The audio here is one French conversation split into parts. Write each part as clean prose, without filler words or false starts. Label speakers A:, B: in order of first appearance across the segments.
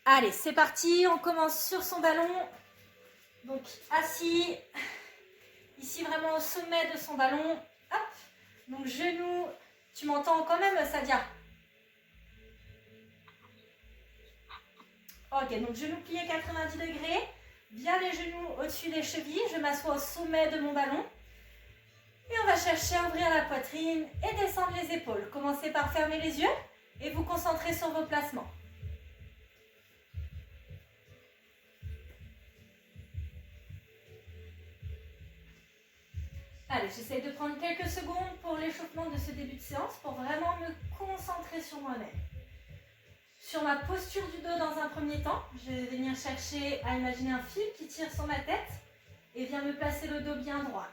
A: Allez, c'est parti, on commence sur son ballon. Donc assis, ici vraiment au sommet de son ballon. Hop, donc genoux, tu m'entends quand même Sadia? Ok, donc genoux pliés 90 degrés, bien les genoux au-dessus des chevilles, je m'assois au sommet de mon ballon. Et on va chercher à ouvrir la poitrine et descendre les épaules. Commencez par fermer les yeux et vous concentrer sur vos placements. Allez, j'essaie de prendre quelques secondes pour l'échauffement de ce début de séance pour vraiment me concentrer sur moi-même. Sur ma posture du dos dans un premier temps, je vais venir chercher à imaginer un fil qui tire sur ma tête et vient me placer le dos bien droit.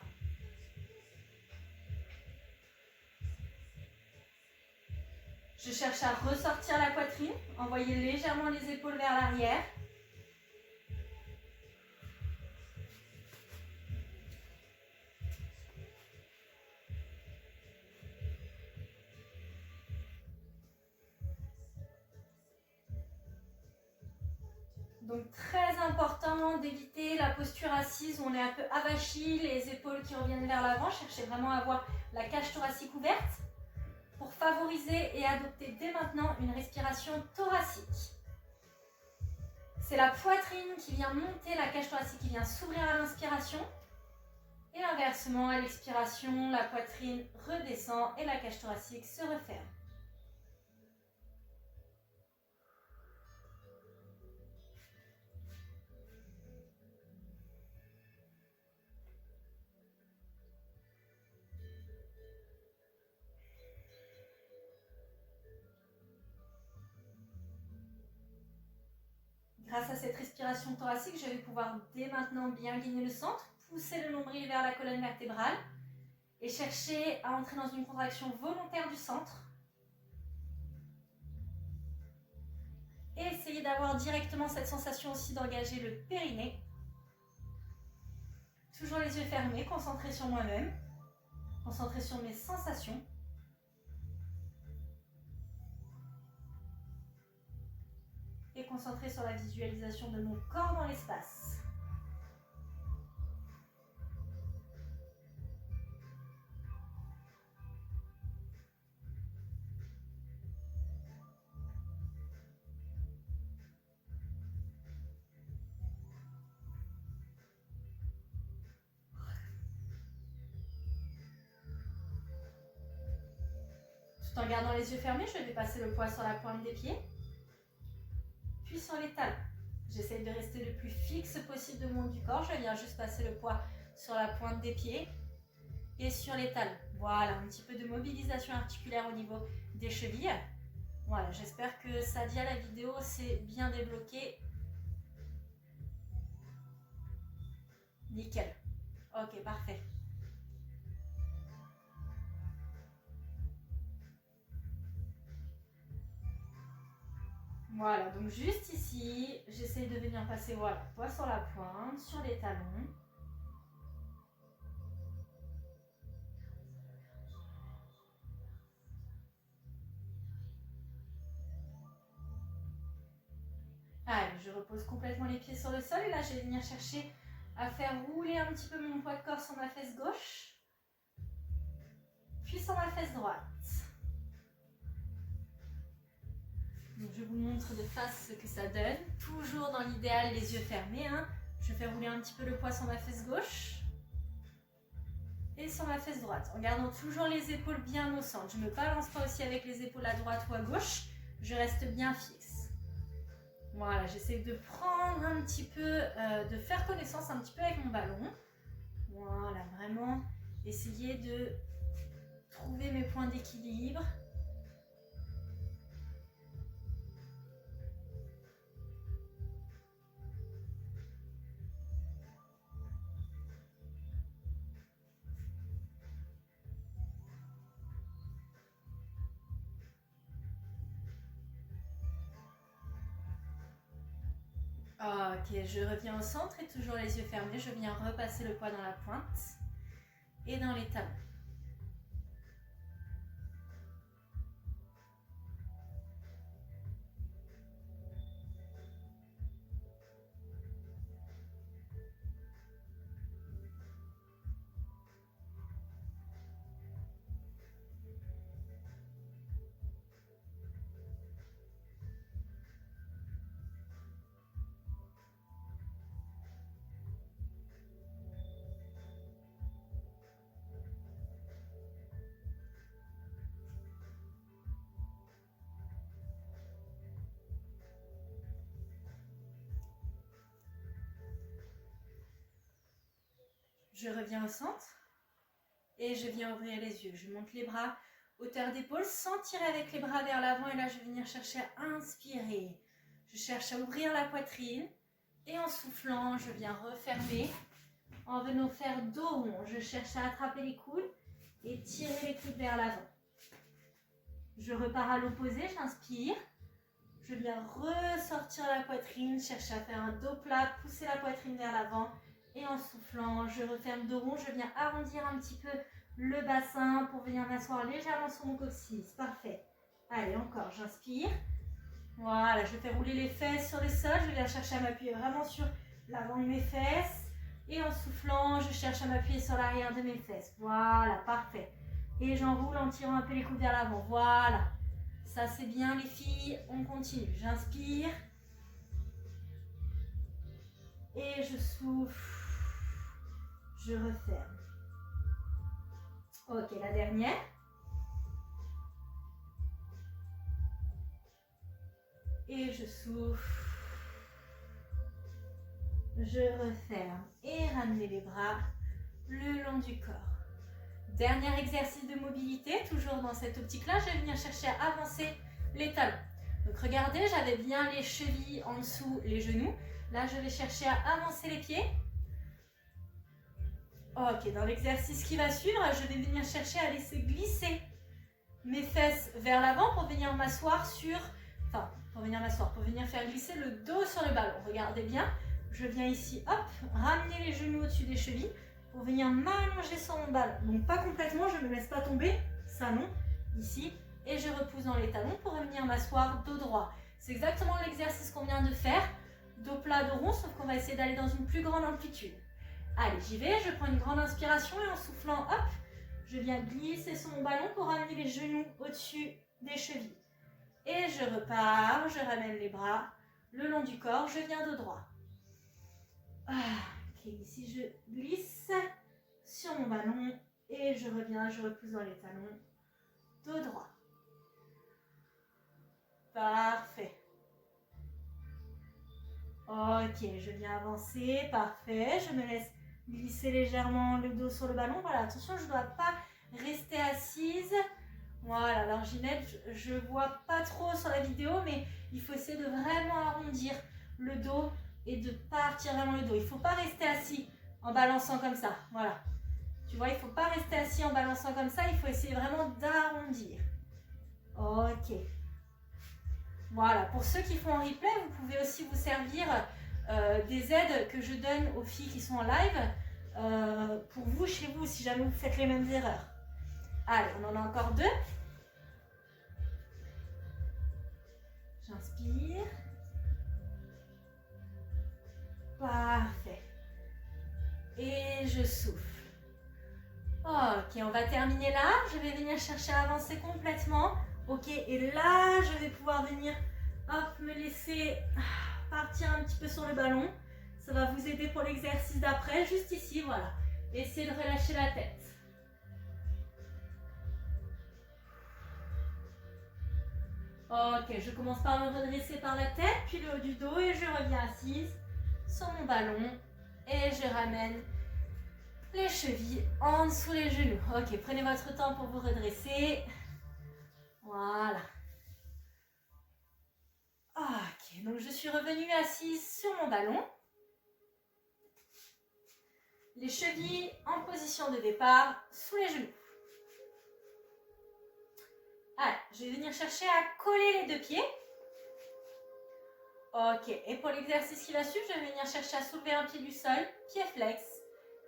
A: Je cherche à ressortir la poitrine, envoyer légèrement les épaules vers l'arrière. Donc très important d'éviter la posture assise où on est un peu avachi, les épaules qui reviennent vers l'avant. Cherchez vraiment à avoir la cage thoracique ouverte pour favoriser et adopter dès maintenant une respiration thoracique. C'est la poitrine qui vient monter, la cage thoracique qui vient s'ouvrir à l'inspiration. Et inversement, à l'expiration, la poitrine redescend et la cage thoracique se referme. Grâce à cette respiration thoracique, je vais pouvoir dès maintenant bien gagner le centre, pousser le nombril vers la colonne vertébrale et chercher à entrer dans une contraction volontaire du centre. Et essayer d'avoir directement cette sensation aussi d'engager le périnée. Toujours les yeux fermés, concentré sur moi-même, concentré sur mes sensations. Et concentré sur la visualisation de mon corps dans l'espace. Tout en gardant les yeux fermés, je vais passer le poids sur la pointe des pieds. Puis sur les talons. J'essaie de rester le plus fixe possible de mon du corps. Je viens juste passer le poids sur la pointe des pieds et sur les talons. Voilà, un petit peu de mobilisation articulaire au niveau des chevilles. Voilà, j'espère que Sadia, la vidéo, s'est bien débloquée. Nickel. Ok, parfait. Voilà, donc juste ici, j'essaie de venir passer, voilà, poids sur la pointe, sur les talons. Allez, je repose complètement les pieds sur le sol et là, je vais venir chercher à faire rouler un petit peu mon poids de corps sur ma fesse gauche, puis sur ma fesse droite. Donc, je vous montre de face ce que ça donne. Toujours dans l'idéal, les yeux fermés. Je fais rouler un petit peu le poids sur ma fesse gauche et sur ma fesse droite, en gardant toujours les épaules bien au centre. Je ne me balance pas aussi avec les épaules à droite ou à gauche. Je reste bien fixe. Voilà, j'essaie de prendre un petit peu, de faire connaissance un petit peu avec mon ballon. Voilà, vraiment essayer de trouver mes points d'équilibre. Ok, je reviens au centre et toujours les yeux fermés. Je viens repasser le poids dans la pointe et dans les talons. Je reviens au centre. Et je viens ouvrir les yeux. Je monte les bras, hauteur d'épaule, sans tirer avec les bras vers l'avant. Et là, je vais venir chercher à inspirer. Je cherche à ouvrir la poitrine. Et en soufflant, je viens refermer. En venant faire dos rond, je cherche à attraper les coudes et tirer les coudes vers l'avant. Je repars à l'opposé, j'inspire. Je viens ressortir la poitrine, chercher à faire un dos plat, pousser la poitrine vers l'avant. Et en soufflant, je referme dos rond, je viens arrondir un petit peu le bassin pour venir m'asseoir légèrement sur mon coccyx. Parfait. Allez, encore, j'inspire. Voilà, je fais rouler les fesses sur le sol. Je viens chercher à m'appuyer vraiment sur l'avant de mes fesses. Et en soufflant, je cherche à m'appuyer sur l'arrière de mes fesses. Voilà, parfait. Et j'enroule en tirant un peu les coudes vers l'avant. Voilà. Ça, c'est bien, les filles. On continue. J'inspire. Et je souffle. Je referme. Ok, la dernière. Et je souffle. Je referme. Et ramenez les bras le long du corps. Dernier exercice de mobilité, toujours dans cette optique-là, je vais venir chercher à avancer les talons. Donc regardez, j'avais bien les chevilles en dessous, les genoux. Là, je vais chercher à avancer les pieds. Ok, dans l'exercice qui va suivre, je vais venir chercher à laisser glisser mes fesses vers l'avant pour venir m'asseoir sur... Enfin, pour venir faire glisser le dos sur le ballon. Regardez bien, je viens ici, hop, ramener les genoux au-dessus des chevilles pour venir m'allonger sur mon ballon. Donc pas complètement, je ne me laisse pas tomber, ça non, ici. Et je repousse dans les talons pour venir m'asseoir dos droit. C'est exactement l'exercice qu'on vient de faire. Dos plat, dos rond, sauf qu'on va essayer d'aller dans une plus grande amplitude. Allez, j'y vais, je prends une grande inspiration et en soufflant, hop, je viens glisser sur mon ballon pour ramener les genoux au-dessus des chevilles. Et je repars, je ramène les bras le long du corps, je viens dos droit. Ok, ici je glisse sur mon ballon et je reviens, je repousse dans les talons, dos droit. Parfait. Ok, je viens avancer, parfait, je me laisse glisser légèrement le dos sur le ballon. Voilà, attention, je ne dois pas rester assise. Voilà, alors Ginette, je ne vois pas trop sur la vidéo, mais il faut essayer de vraiment arrondir le dos et de partir vraiment le dos. Il ne faut pas rester assis en balançant comme ça, voilà. Tu vois, il ne faut pas rester assis en balançant comme ça, il faut essayer vraiment d'arrondir. Ok. Voilà, pour ceux qui font en replay, vous pouvez aussi vous servir des aides que je donne aux filles qui sont en live pour vous, chez vous, si jamais vous faites les mêmes erreurs. Allez, on en a encore deux. J'inspire. Parfait. Et je souffle. Ok, on va terminer là. Je vais venir chercher à avancer complètement. Ok, et là, je vais pouvoir venir, hop, me laisser partir un petit peu sur le ballon. Ça va vous aider pour l'exercice d'après, juste ici, voilà. Essayez de relâcher la tête. Ok, je commence par me redresser par la tête, puis le haut du dos, et je reviens assise sur mon ballon. Et je ramène les chevilles en dessous les genoux. Ok, prenez votre temps pour vous redresser. Voilà. Ok, donc je suis revenue assise sur mon ballon. Les chevilles en position de départ sous les genoux. Allez, je vais venir chercher à coller les deux pieds. Ok, et pour l'exercice qui va suivre, je vais venir chercher à soulever un pied du sol, pied flex,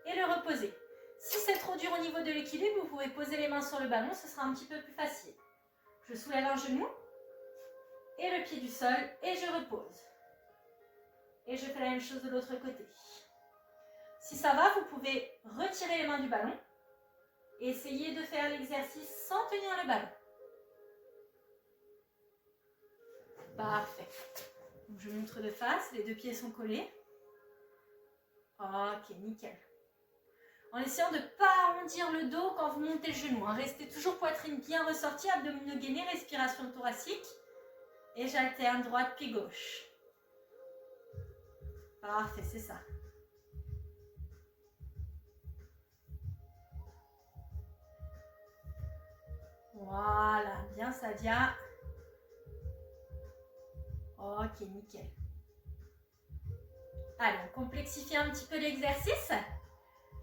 A: et le reposer. Si c'est trop dur au niveau de l'équilibre, vous pouvez poser les mains sur le ballon, ce sera un petit peu plus facile. Je soulève un genou, et le pied du sol, et je repose. Et je fais la même chose de l'autre côté. Si ça va, vous pouvez retirer les mains du ballon, et essayer de faire l'exercice sans tenir le ballon. Parfait. Donc je montre de face, les deux pieds sont collés. Ok, nickel. En essayant de ne pas arrondir le dos quand vous montez le genou. Restez toujours poitrine bien ressortie, abdominaux gainés, respiration thoracique. Et j'alterne droite puis gauche. Parfait, c'est ça. Voilà, bien Sadia. Ok, nickel. Allez, on complexifie un petit peu l'exercice.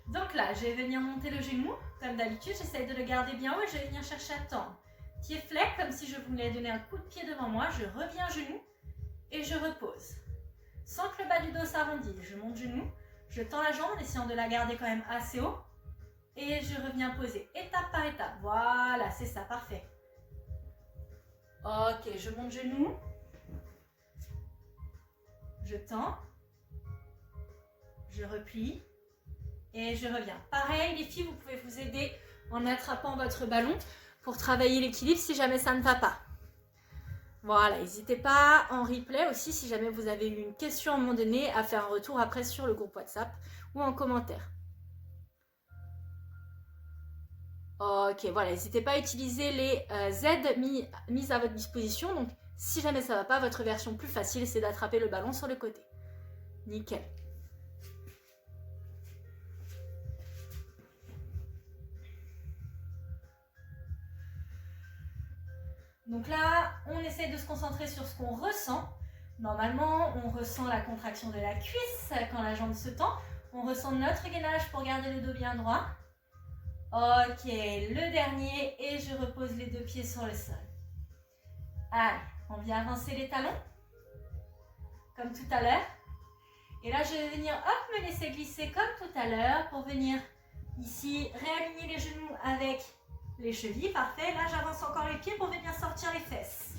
A: Donc là, je vais venir monter le genou. Comme d'habitude, j'essaye de le garder bien haut et je vais venir chercher à tendre. Pied flex, comme si je voulais donner un coup de pied devant moi. Je reviens genou et je repose. Sans que le bas du dos s'arrondisse. Je monte genou, je tends la jambe en essayant de la garder quand même assez haut. Et je reviens poser étape par étape. Voilà, c'est ça, parfait. Ok, je monte genou. Je tends. Je replie. Et je reviens. Pareil, les filles, vous pouvez vous aider en attrapant votre ballon pour travailler l'équilibre si jamais ça ne va pas. Voilà, n'hésitez pas en replay aussi si jamais vous avez eu une question à un moment donné à faire un retour après sur le groupe WhatsApp ou en commentaire. Ok, voilà, n'hésitez pas à utiliser les aides mises à votre disposition. Donc, si jamais ça ne va pas, votre version plus facile, c'est d'attraper le ballon sur le côté. Nickel. Donc là, on essaie de se concentrer sur ce qu'on ressent. Normalement, on ressent la contraction de la cuisse quand la jambe se tend. On ressent notre gainage pour garder le dos bien droit. Ok, le dernier et je repose les deux pieds sur le sol. Allez, on vient avancer les talons, comme tout à l'heure. Et là, je vais venir, hop, me laisser glisser comme tout à l'heure pour venir ici réaligner les genoux avec les chevilles. Parfait, là, j'avance encore les pieds pour venir sortir les fesses.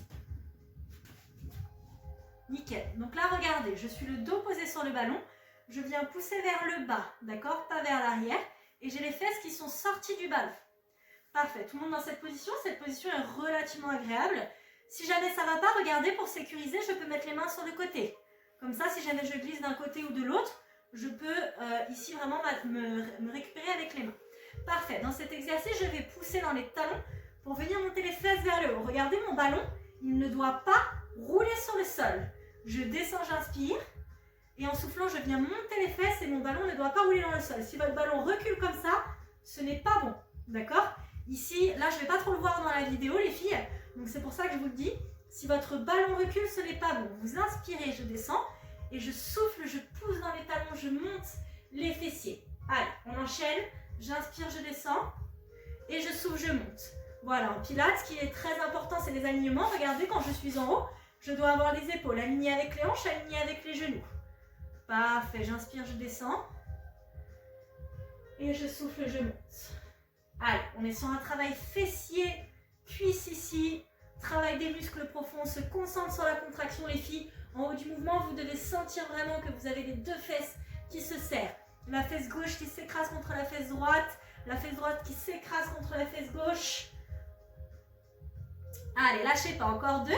A: Nickel. Donc là, regardez, je suis le dos posé sur le ballon. Je viens pousser vers le bas, d'accord? Pas vers l'arrière. Et j'ai les fesses qui sont sorties du ballon. Parfait. Tout le monde dans cette position. Cette position est relativement agréable. Si jamais ça ne va pas, regardez, pour sécuriser, je peux mettre les mains sur le côté. Comme ça, si jamais je glisse d'un côté ou de l'autre, je peux ici vraiment me récupérer avec les mains. Parfait. Dans cet exercice, je vais pousser dans les talons pour venir monter les fesses vers le haut. Regardez mon ballon, il ne doit pas rouler sur le sol. Je descends, j'inspire. Et en soufflant, je viens monter les fesses et mon ballon ne doit pas rouler dans le sol. Si votre ballon recule comme ça, ce n'est pas bon. D'accord? Ici, là, je ne vais pas trop le voir dans la vidéo, les filles. Donc, c'est pour ça que je vous le dis. Si votre ballon recule, ce n'est pas bon. Vous inspirez, je descends. Et je souffle, je pousse dans les talons, je monte les fessiers. Allez, on enchaîne. J'inspire, je descends. Et je souffle, je monte. Voilà, en pilates, ce qui est très important, c'est les alignements. Regardez, quand je suis en haut, je dois avoir les épaules alignées avec les hanches, alignées avec les genoux. Parfait, j'inspire, je descends. Et je souffle, je monte. Allez, on est sur un travail fessier, cuisse ici. Travail des muscles profonds, on se concentre sur la contraction, les filles. En haut du mouvement, vous devez sentir vraiment que vous avez les deux fesses qui se serrent. La fesse gauche qui s'écrase contre la fesse droite. La fesse droite qui s'écrase contre la fesse gauche. Allez, lâchez pas, encore deux.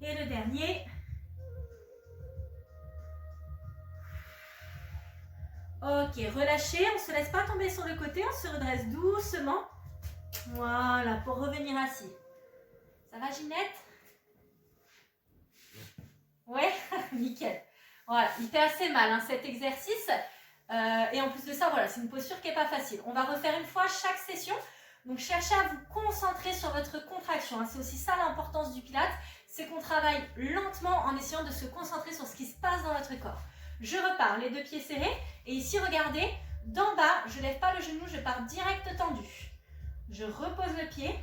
A: Et le dernier. Ok, relâchez, on ne se laisse pas tomber sur le côté, on se redresse doucement. Voilà, pour revenir assis. Ça va, Ginette? Ouais, nickel. Voilà, il fait assez mal hein, cet exercice. Et en plus de ça, voilà, c'est une posture qui n'est pas facile. On va refaire une fois chaque session. Donc, cherchez à vous concentrer sur votre contraction. Hein. C'est aussi ça l'importance du Pilates. C'est qu'on travaille lentement en essayant de se concentrer sur ce qui se passe dans votre corps. Je repars, les deux pieds serrés. Et ici, regardez, d'en bas, je ne lève pas le genou, je pars direct tendu. Je repose le pied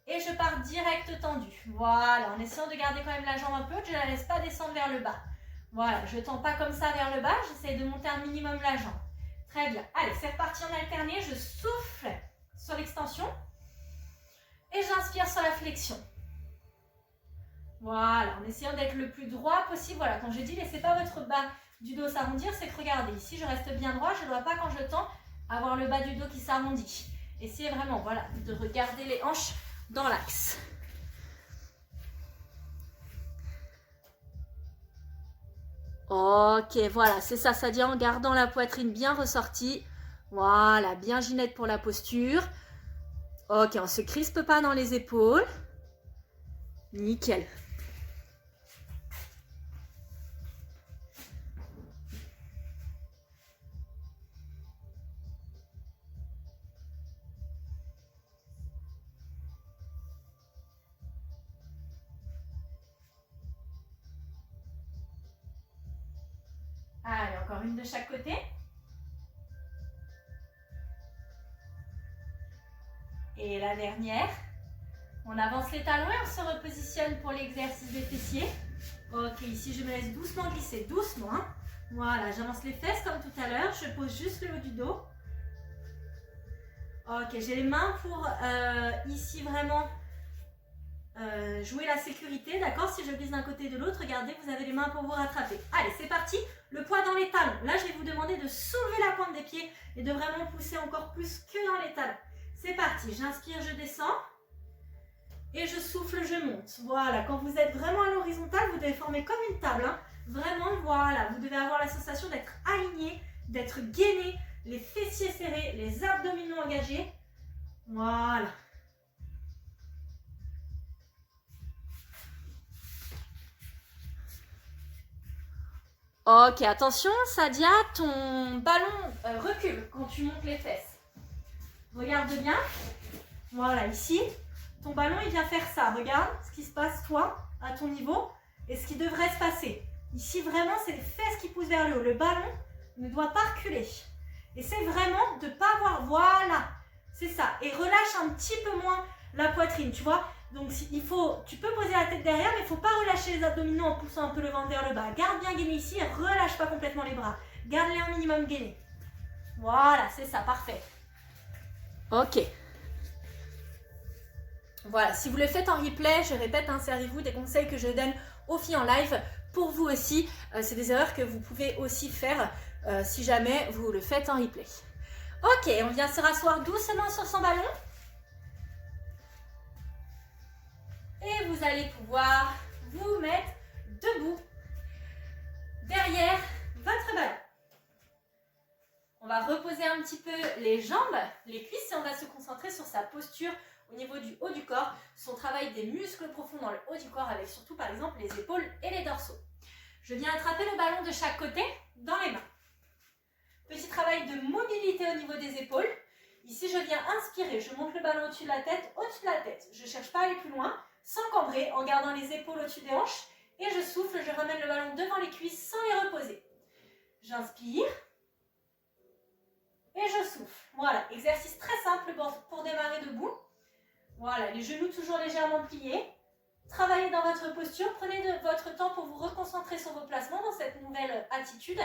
A: et je pars direct tendu. Voilà, en essayant de garder quand même la jambe un peu, je ne la laisse pas descendre vers le bas. Voilà, je ne tends pas comme ça vers le bas, j'essaie de monter un minimum la jambe. Très bien. Allez, c'est reparti en alterné, je souffle sur l'extension et j'inspire sur la flexion. Voilà, en essayant d'être le plus droit possible. Voilà, quand je dis laissez pas votre bas du dos s'arrondir, c'est que regardez, ici je reste bien droit, je ne dois pas quand je tends avoir le bas du dos qui s'arrondit. Essayez vraiment, voilà, de regarder les hanches dans l'axe. Ok, voilà, c'est ça, ça dit en gardant la poitrine bien ressortie. Voilà, bien Ginette pour la posture. Ok, on ne se crispe pas dans les épaules. Nickel. encore une de chaque côté. Et la dernière. On avance les talons et on se repositionne pour l'exercice des fessiers. Ok, ici je me laisse doucement glisser, doucement. Hein. Voilà, j'avance les fesses comme tout à l'heure. Je pose juste le haut du dos. Ok, j'ai les mains pour ici vraiment jouer la sécurité. D'accord? Si je glisse d'un côté et de l'autre, regardez, vous avez les mains pour vous rattraper. Allez, c'est parti. Le poids dans les talons. Là, je vais vous demander de soulever la pointe des pieds et de vraiment pousser encore plus que dans les talons. C'est parti. J'inspire, je descends. Et je souffle, je monte. Voilà, quand vous êtes vraiment à l'horizontale, vous devez former comme une table. Hein. Vraiment, voilà, vous devez avoir la sensation d'être aligné, d'être gainé, les fessiers serrés, les abdominaux engagés. Voilà. Ok, attention, Sadia, ton ballon recule quand tu montes les fesses. Regarde bien. Voilà, ici. Ton ballon, il vient faire ça. Regarde ce qui se passe, toi, à ton niveau, et ce qui devrait se passer. Ici, vraiment, c'est les fesses qui poussent vers le haut. Le ballon ne doit pas reculer. Et c'est vraiment de ne pas avoir... Voilà, c'est ça. Et relâche un petit peu moins la poitrine, tu vois. Donc, tu peux poser la tête derrière, mais il ne faut pas relâcher les abdominaux en poussant un peu le ventre vers le bas. Garde bien gainé ici et relâche pas complètement les bras. Garde-les un minimum gainés. Voilà, c'est ça, parfait. Ok. Voilà, si vous le faites en replay, je répète, hein, servez-vous des conseils que je donne aux filles en live. Pour vous aussi, c'est des erreurs que vous pouvez aussi faire si jamais vous le faites en replay. Ok, on vient se rasseoir doucement sur son ballon. Et vous allez pouvoir vous mettre debout derrière votre ballon. On va reposer un petit peu les jambes, les cuisses et on va se concentrer sur sa posture au niveau du haut du corps, son travail des muscles profonds dans le haut du corps avec surtout par exemple les épaules et les dorsaux. Je viens attraper le ballon de chaque côté dans les mains. Petit travail de mobilité au niveau des épaules. Ici je viens inspirer, je monte le ballon au-dessus de la tête, Je ne cherche pas à aller plus loin, sans cambrer, en gardant les épaules au-dessus des hanches. Et je souffle, je ramène le ballon devant les cuisses sans les reposer. J'inspire. Et je souffle. Voilà, exercice très simple pour démarrer debout. Voilà, les genoux toujours légèrement pliés. Travaillez dans votre posture. Prenez votre temps pour vous reconcentrer sur vos placements dans cette nouvelle attitude.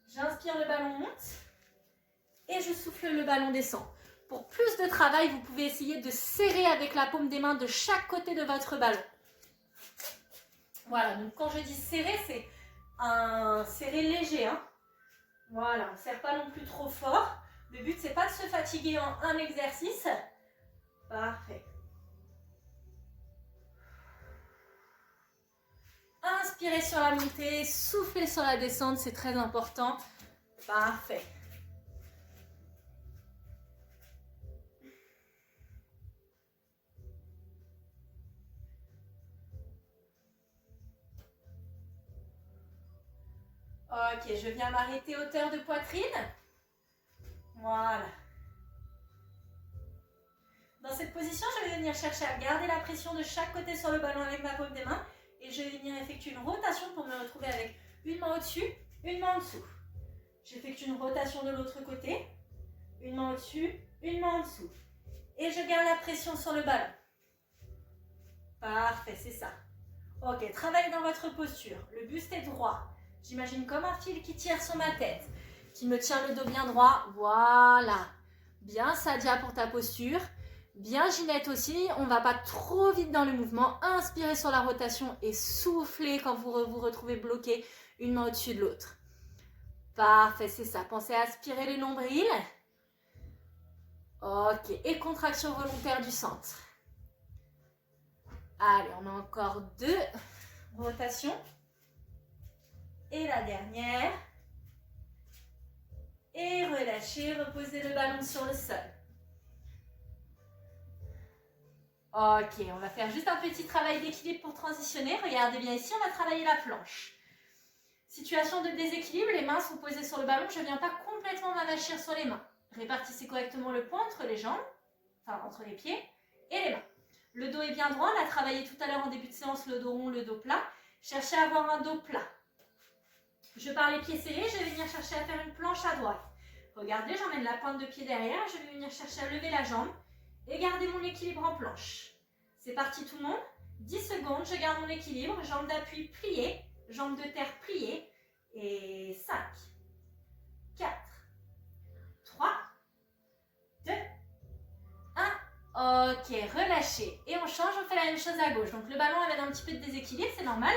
A: J'inspire, le ballon monte. Et je souffle, le ballon descend. Pour plus de travail, vous pouvez essayer de serrer avec la paume des mains de chaque côté de votre ballon. Voilà, donc quand je dis serrer, c'est un serré léger. Hein. Voilà, on ne serre pas non plus trop fort. Le but, c'est pas de se fatiguer en un exercice. Parfait. Inspirez sur la montée, soufflez sur la descente, c'est très important. Parfait. Ok, je viens m'arrêter hauteur de poitrine. Voilà. Dans cette position, je vais venir chercher à garder la pression de chaque côté sur le ballon avec ma paume des mains. Et je vais venir effectuer une rotation pour me retrouver avec une main au-dessus, une main en dessous. J'effectue une rotation de l'autre côté. Une main au-dessus, une main en dessous. Et je garde la pression sur le ballon. Parfait, c'est ça. Ok, travaillez dans votre posture. Le buste est droit. J'imagine comme un fil qui tire sur ma tête, qui me tient le dos bien droit. Voilà. Bien Sadia pour ta posture. Bien Ginette aussi. On ne va pas trop vite dans le mouvement. Inspirez sur la rotation et soufflez quand vous vous retrouvez bloqué une main au-dessus de l'autre. Parfait, c'est ça. Pensez à aspirer le nombril. Ok. Et contraction volontaire du centre. Allez, on a encore 2 rotations. Et la dernière. Et relâchez, reposez le ballon sur le sol. Ok, on va faire juste un petit travail d'équilibre pour transitionner. Regardez bien ici, on va travailler la planche. Situation de déséquilibre, les mains sont posées sur le ballon. Je ne viens pas complètement m'avachir sur les mains. Répartissez correctement le poids entre les jambes, enfin entre les pieds et les mains. Le dos est bien droit, on a travaillé tout à l'heure en début de séance le dos rond, le dos plat. Cherchez à avoir un dos plat. Je pars les pieds serrés, je vais venir chercher à faire une planche à droite. Regardez, j'emmène la pointe de pied derrière, je vais venir chercher à lever la jambe et garder mon équilibre en planche. C'est parti tout le monde. 10 secondes, je garde mon équilibre, jambe d'appui pliée, jambe de terre pliée. Et 5, 4, 3, 2, 1. Ok, relâchez. Et on change, on fait la même chose à gauche. Donc le ballon avait un petit peu de déséquilibre, c'est normal.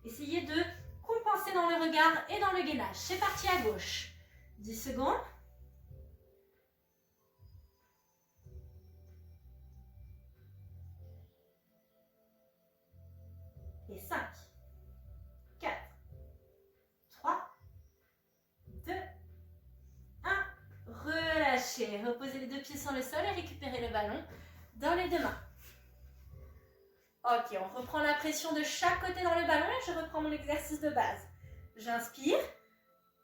A: Essayez de compenser dans le regard et dans le gainage. C'est parti à gauche. 10 secondes. Et 5, 4, 3, 2, 1. Relâchez. Reposez les deux pieds sur le sol et récupérez le ballon dans les deux mains. Ok, on reprend la pression de chaque côté dans le ballon et je reprends mon exercice de base. J'inspire,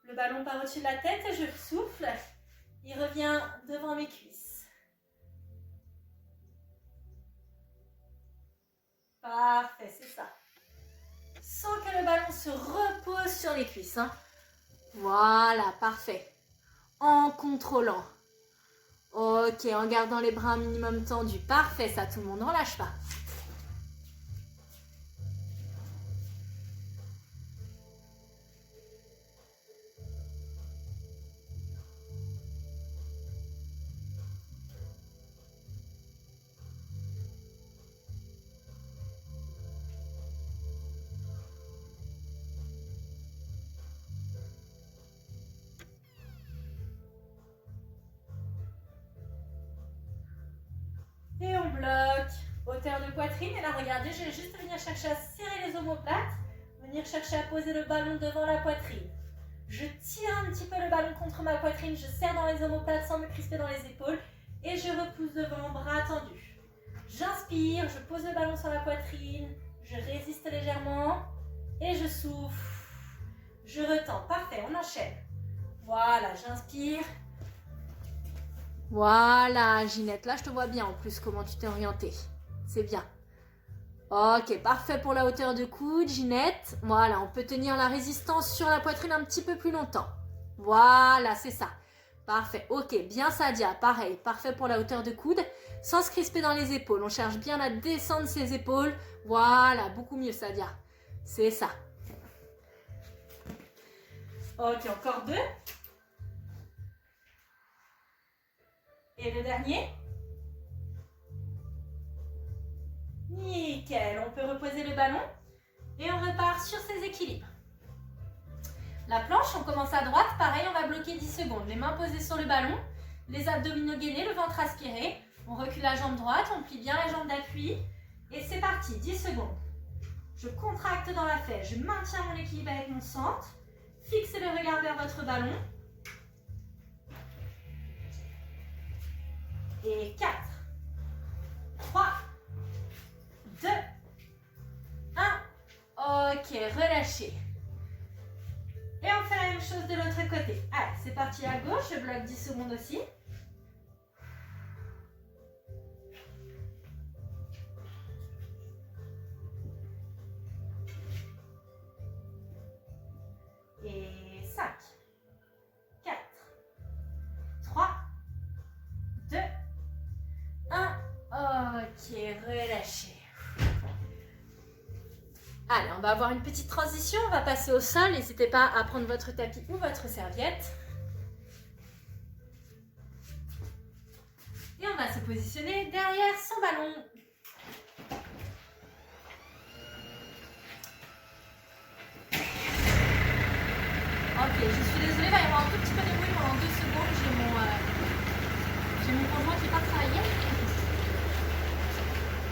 A: le ballon part au-dessus de la tête et je souffle. Il revient devant mes cuisses. Parfait, c'est ça. Sans que le ballon se repose sur les cuisses. Hein. Voilà, parfait. En contrôlant. Ok, en gardant les bras un minimum tendus. Parfait, ça, tout le monde, on lâche pas. Et on bloque, hauteur de poitrine. Et là, regardez, je vais juste venir chercher à serrer les omoplates, venir chercher à poser le ballon devant la poitrine. Je tire un petit peu le ballon contre ma poitrine, je serre dans les omoplates sans me crisper dans les épaules et je repousse devant, bras tendus. J'inspire, je pose le ballon sur la poitrine, je résiste légèrement et je souffle. Je retends, parfait, on enchaîne. Voilà, j'inspire. Voilà, Ginette, là je te vois bien en plus comment tu t'es orientée. C'est bien. Ok, parfait pour la hauteur de coude, Ginette. Voilà, on peut tenir la résistance sur la poitrine un petit peu plus longtemps. Voilà, c'est ça. Parfait, ok, bien Sadia, pareil, parfait pour la hauteur de coude, sans se crisper dans les épaules. On cherche bien à descendre ses épaules. Voilà, beaucoup mieux Sadia. C'est ça. Ok, encore 2. Et le dernier. Nickel, on peut reposer le ballon et on repart sur ses équilibres. La planche, on commence à droite, pareil, on va bloquer 10 secondes. Les mains posées sur le ballon, les abdominaux gainés, le ventre aspiré. On recule la jambe droite, on plie bien la jambe d'appui et c'est parti, 10 secondes. Je contracte dans la fesse, je maintiens mon équilibre avec mon centre. Fixez le regard vers votre ballon. Et 4, 3, 2, 1. Ok, relâchez. Et on fait la même chose de l'autre côté. Allez, c'est parti à gauche, je bloque 10 secondes aussi. Et 5, 4, 3, 2, 1. Ok, relâchez. Allez, on va avoir une petite transition, on va passer au sol. N'hésitez pas à prendre votre tapis ou votre serviette. Et on va se positionner derrière son ballon. Ok, je suis désolée, il va y avoir un tout petit peu de bruit pendant 2 secondes. J'ai mon conjoint qui part travailler.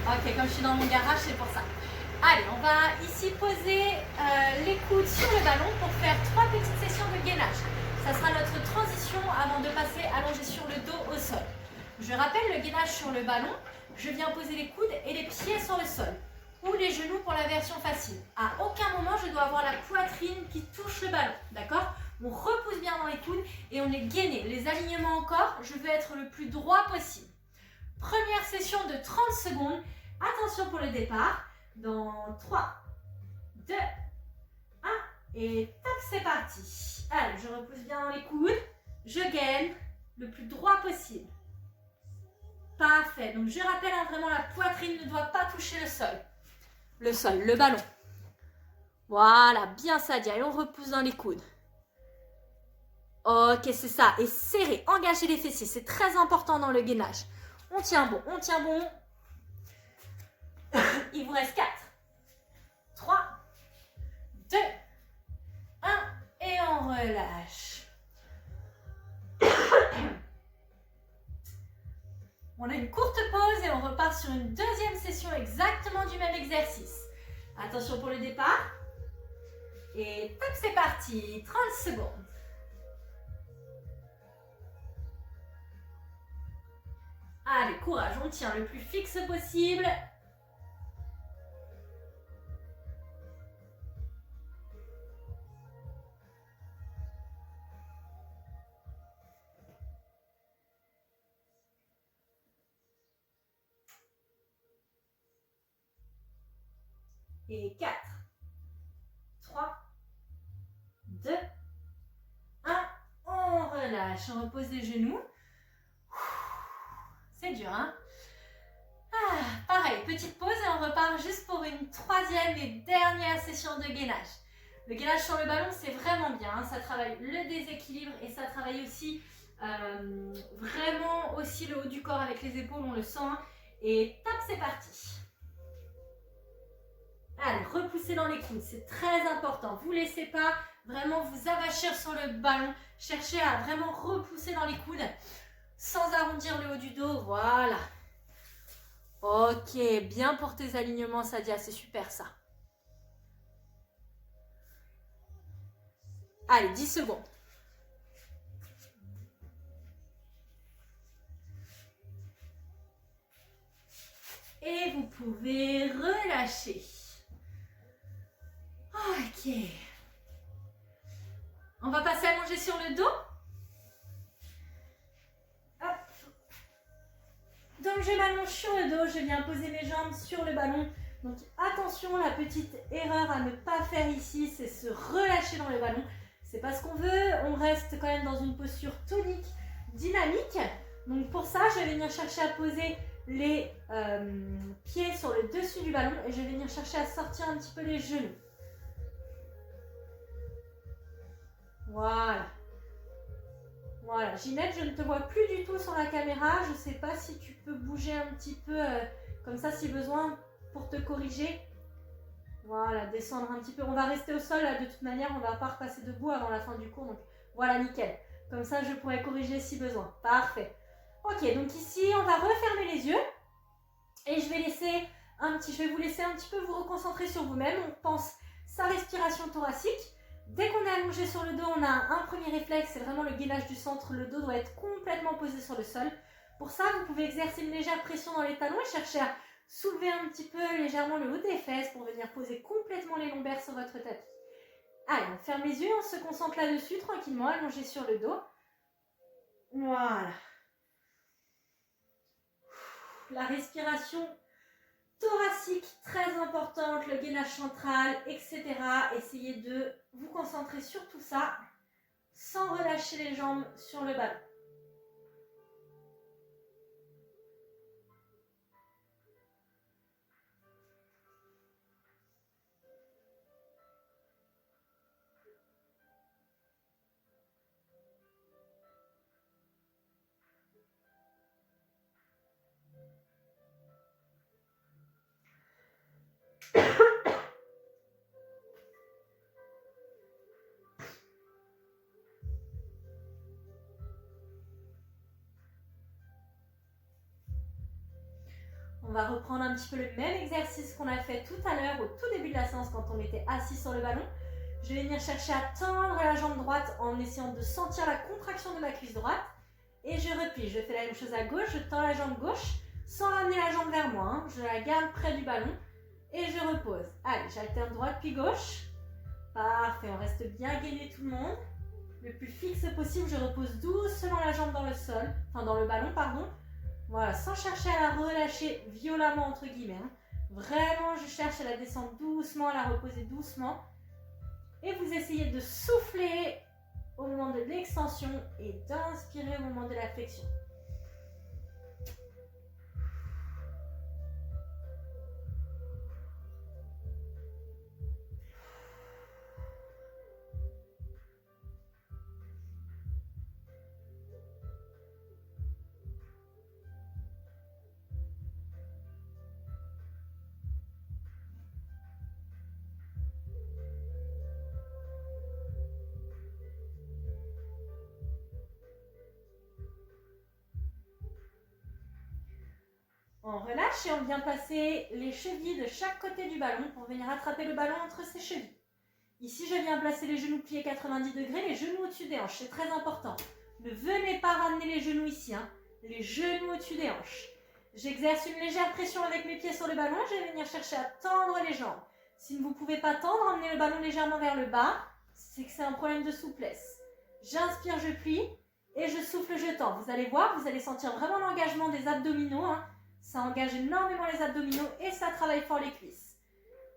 A: Ok, comme je suis dans mon garage, c'est pour ça. Allez, on va ici poser les coudes sur le ballon pour faire 3 petites sessions de gainage. Ça sera notre transition avant de passer allongé sur le dos au sol. Je rappelle le gainage sur le ballon. Je viens poser les coudes et les pieds sur le sol. Ou les genoux pour la version facile. À aucun moment, je dois avoir la poitrine qui touche le ballon. D'accord? On repousse bien dans les coudes et on est gainé. Les alignements encore, je veux être le plus droit possible. Première session de 30 secondes. Attention pour le départ. Dans 3, 2, 1, Et tac, c'est parti. Allez, je repousse bien dans les coudes. Je gaine le plus droit possible. Parfait. Donc, je rappelle, hein, vraiment, la poitrine ne doit pas toucher le sol. Le ballon. Voilà, bien Sadia. Et on repousse dans les coudes. Ok, c'est ça. Et serrez, engagez les fessiers. C'est très important dans le gainage. On tient bon, on tient bon. Il vous reste 4, 3, 2, 1. Et on relâche. On a une courte pause et on repart sur une deuxième session exactement du même exercice. Attention pour le départ. Et tac, c'est parti. 30 secondes. Allez, courage, on tient le plus fixe possible. Et 4, 3, 2, 1. On relâche, on repose les genoux. C'est dur, hein? Pareil, petite pause et on repart juste pour une troisième et dernière session de gainage. Le gainage sur le ballon, c'est vraiment bien, hein, ça travaille le déséquilibre et ça travaille aussi vraiment aussi le haut du corps avec les épaules, on le sent. Hein, et tac, c'est parti. Allez, repoussez dans les coudes, c'est très important. Vous ne laissez pas vraiment vous avachir sur le ballon. Cherchez à vraiment repousser dans les coudes sans arrondir le haut du dos. Voilà. Ok, bien pour tes alignements, Sadia, c'est super ça. Allez, 10 secondes. Et vous pouvez relâcher. Ok. On va passer allongé sur le dos. Hop. Donc je m'allonge sur le dos, je viens poser mes jambes sur le ballon. Donc attention, la petite erreur à ne pas faire ici, c'est se relâcher dans le ballon. C'est pas ce qu'on veut, on reste quand même dans une posture tonique, dynamique. Donc pour ça, je vais venir chercher à poser les pieds sur le dessus du ballon et je vais venir chercher à sortir un petit peu les genoux. Voilà. Voilà. Ginette, je ne te vois plus du tout sur la caméra. Je ne sais pas si tu peux bouger un petit peu comme ça si besoin pour te corriger. Voilà, descendre un petit peu. On va rester au sol là, de toute manière. On ne va pas repasser debout avant la fin du cours. Donc voilà, nickel. Comme ça, je pourrais corriger si besoin. Parfait. Ok, donc ici, on va refermer les yeux. Et je vais vous laisser un petit peu vous reconcentrer sur vous-même. On pense sa respiration thoracique. Dès qu'on est allongé sur le dos, on a un premier réflexe, c'est vraiment le gainage du centre. Le dos doit être complètement posé sur le sol. Pour ça, vous pouvez exercer une légère pression dans les talons et chercher à soulever un petit peu légèrement le haut des fesses pour venir poser complètement les lombaires sur votre tapis. Allez, on ferme les yeux, on se concentre là-dessus tranquillement, allongé sur le dos. Voilà. La respiration thoracique, très importante, le gainage central, etc. Essayez de vous concentrer sur tout ça sans relâcher les jambes sur le ballon. On va reprendre un petit peu le même exercice qu'on a fait tout à l'heure au tout début de la séance quand on était assis sur le ballon. Je vais venir chercher à tendre la jambe droite en essayant de sentir la contraction de ma cuisse droite. Et je replie. Je fais la même chose à gauche. Je tends la jambe gauche sans ramener la jambe vers moi. Hein. Je la garde près du ballon et je repose. Allez, j'alterne droite puis gauche. Parfait, on reste bien gainé tout le monde. Le plus fixe possible, je repose doucement la jambe dans le sol, enfin dans le ballon, pardon. Voilà, sans chercher à la relâcher violemment entre guillemets. Hein. Vraiment, je cherche à la descendre doucement, à la reposer doucement. Et vous essayez de souffler au moment de l'extension et d'inspirer au moment de la flexion. On relâche et on vient placer les chevilles de chaque côté du ballon pour venir attraper le ballon entre ses chevilles. Ici, je viens placer les genoux pliés 90 degrés, les genoux au-dessus des hanches, c'est très important. Ne venez pas ramener les genoux ici, hein. Les genoux au-dessus des hanches. J'exerce une légère pression avec mes pieds sur le ballon, je vais venir chercher à tendre les jambes. Si vous ne pouvez pas tendre, emmenez le ballon légèrement vers le bas, c'est que c'est un problème de souplesse. J'inspire, je plie et je souffle, je tends. Vous allez voir, vous allez sentir vraiment l'engagement des abdominaux, hein. Ça engage énormément les abdominaux et ça travaille fort les cuisses.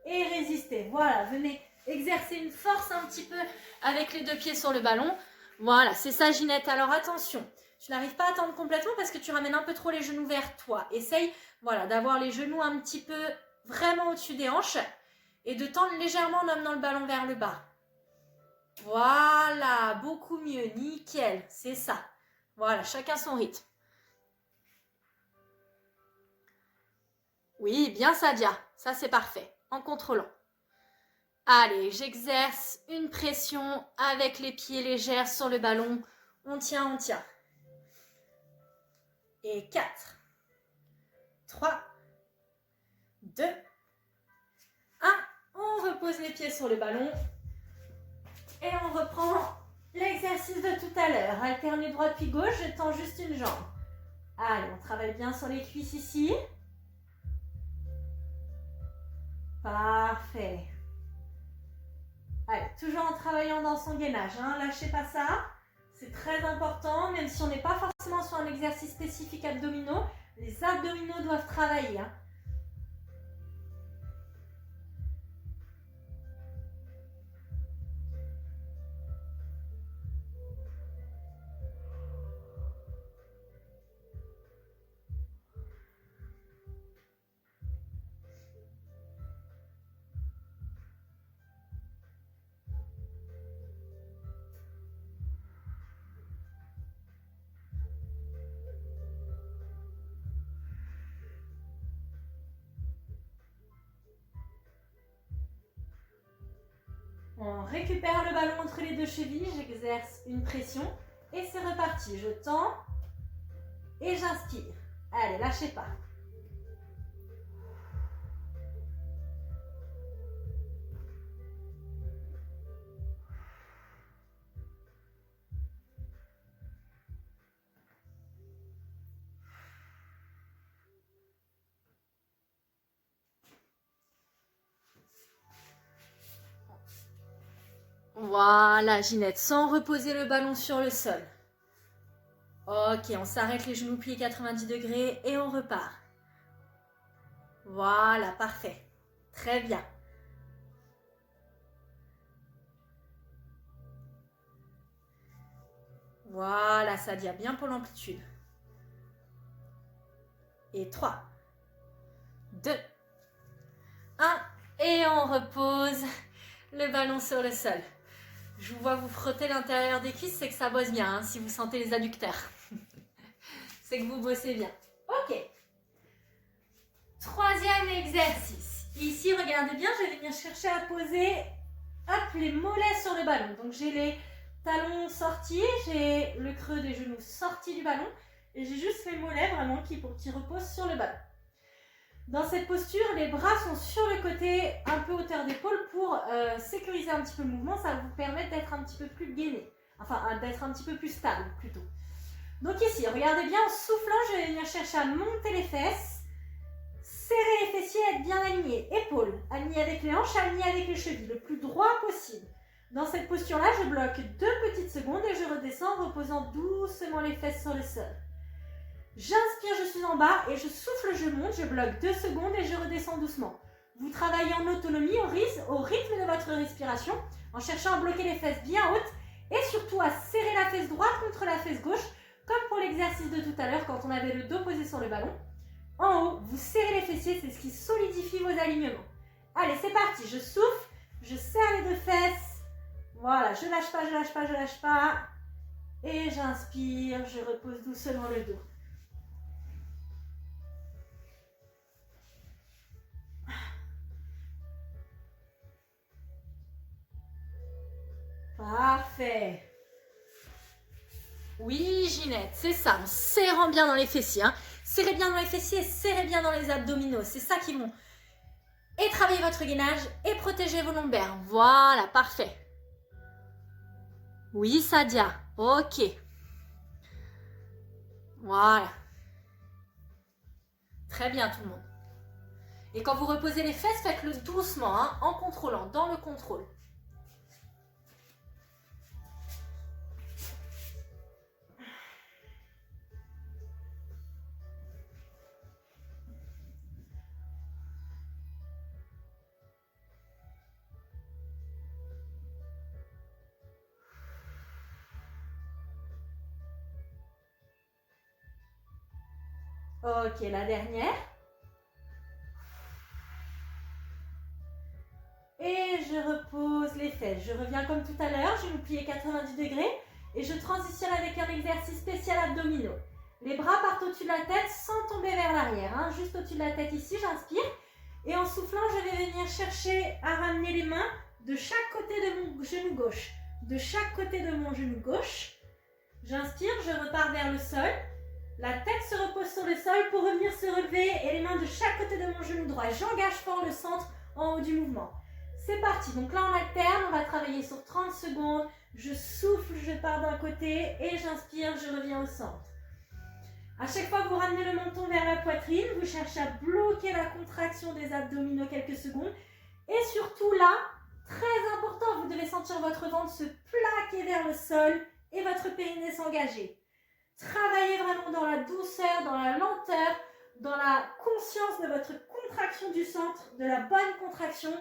A: Et résistez, voilà, venez exercer une force un petit peu avec les deux pieds sur le ballon. Voilà, c'est ça Ginette. Alors attention, tu n'arrives pas à tendre complètement parce que tu ramènes un peu trop les genoux vers toi. Essaye, voilà, d'avoir les genoux un petit peu vraiment au-dessus des hanches et de tendre légèrement en amenant le ballon vers le bas. Voilà, beaucoup mieux, nickel, c'est ça. Voilà, chacun son rythme. Oui, bien Sadia, ça c'est parfait, en contrôlant. Allez, j'exerce une pression avec les pieds légers sur le ballon. On tient, on tient. Et 4, 3, 2, 1. On repose les pieds sur le ballon. Et on reprend l'exercice de tout à l'heure. Alternez droite puis gauche, je tends juste une jambe. Allez, on travaille bien sur les cuisses ici. Parfait. Allez, toujours en travaillant dans son gainage, hein. Lâchez pas ça. C'est très important, même si on n'est pas forcément sur un exercice spécifique abdominaux, les abdominaux doivent travailler, hein. On récupère le ballon entre les deux chevilles, j'exerce une pression et c'est reparti. Je tends et j'inspire. Allez, lâchez pas. Voilà, Ginette, sans reposer le ballon sur le sol. Ok, on s'arrête les genoux pliés 90 degrés et on repart. Voilà, parfait. Très bien. Voilà, Sadia, bien pour l'amplitude. Et 3, 2, 1. Et on repose le ballon sur le sol. Je vous vois vous frotter l'intérieur des cuisses, c'est que ça bosse bien, hein, si vous sentez les adducteurs. C'est que vous bossez bien. Ok. Troisième exercice. Ici, regardez bien, je vais venir chercher à poser les mollets sur le ballon. Donc, j'ai les talons sortis, j'ai le creux des genoux sortis du ballon et j'ai juste les mollets vraiment qui reposent sur le ballon. Dans cette posture, les bras sont sur le côté, un peu hauteur d'épaule pour sécuriser un petit peu le mouvement. Ça va vous permettre d'être un petit peu plus gainé, enfin d'être un petit peu plus stable plutôt. Donc ici, regardez bien, en soufflant, je vais venir chercher à monter les fesses, serrer les fessiers, être bien alignés. Épaules, alignées avec les hanches, alignées avec les chevilles, le plus droit possible. Dans cette posture-là, je bloque 2 petites secondes et je redescends en reposant doucement les fesses sur le sol. J'inspire, je suis en bas et je souffle, je monte, je bloque 2 secondes et je redescends doucement. Vous travaillez en autonomie au rythme de votre respiration en cherchant à bloquer les fesses bien hautes et surtout à serrer la fesse droite contre la fesse gauche, comme pour l'exercice de tout à l'heure quand on avait le dos posé sur le ballon. En haut, vous serrez les fessiers, c'est ce qui solidifie vos alignements. Allez, c'est parti, je souffle, je serre les deux fesses. Voilà, je lâche pas, je lâche pas, je lâche pas. Et j'inspire, je repose doucement le dos. Parfait. Oui, Ginette, c'est ça, en serrant bien dans les fessiers. Hein. Serrez bien dans les fessiers, serrez bien dans les abdominaux. C'est ça qui vont et travailler votre gainage et protéger vos lombaires. Voilà, parfait. Oui, Sadia, ok. Voilà. Très bien, tout le monde. Et quand vous reposez les fesses, faites-le doucement, hein, en contrôlant, dans le contrôle. Ok, la dernière. Et je repose les fesses. Je reviens comme tout à l'heure, je vais me plier 90 degrés et je transitionne avec un exercice spécial abdominaux. Les bras partent au-dessus de la tête sans tomber vers l'arrière. Hein. Juste au-dessus de la tête ici, j'inspire. Et en soufflant, je vais venir chercher à ramener les mains de chaque côté de mon genou gauche. De chaque côté de mon genou gauche. J'inspire, je repars vers le sol. La tête se repose sur le sol pour revenir se relever et les mains de chaque côté de mon genou droit. J'engage fort le centre en haut du mouvement. C'est parti. Donc là, on alterne. On va travailler sur 30 secondes. Je souffle, je pars d'un côté et j'inspire, je reviens au centre. À chaque fois que vous ramenez le menton vers la poitrine, vous cherchez à bloquer la contraction des abdominaux quelques secondes. Et surtout là, très important, vous devez sentir votre ventre se plaquer vers le sol et votre périnée s'engager. Travaillez vraiment dans la douceur, dans la lenteur, dans la conscience de votre contraction du centre, de la bonne contraction.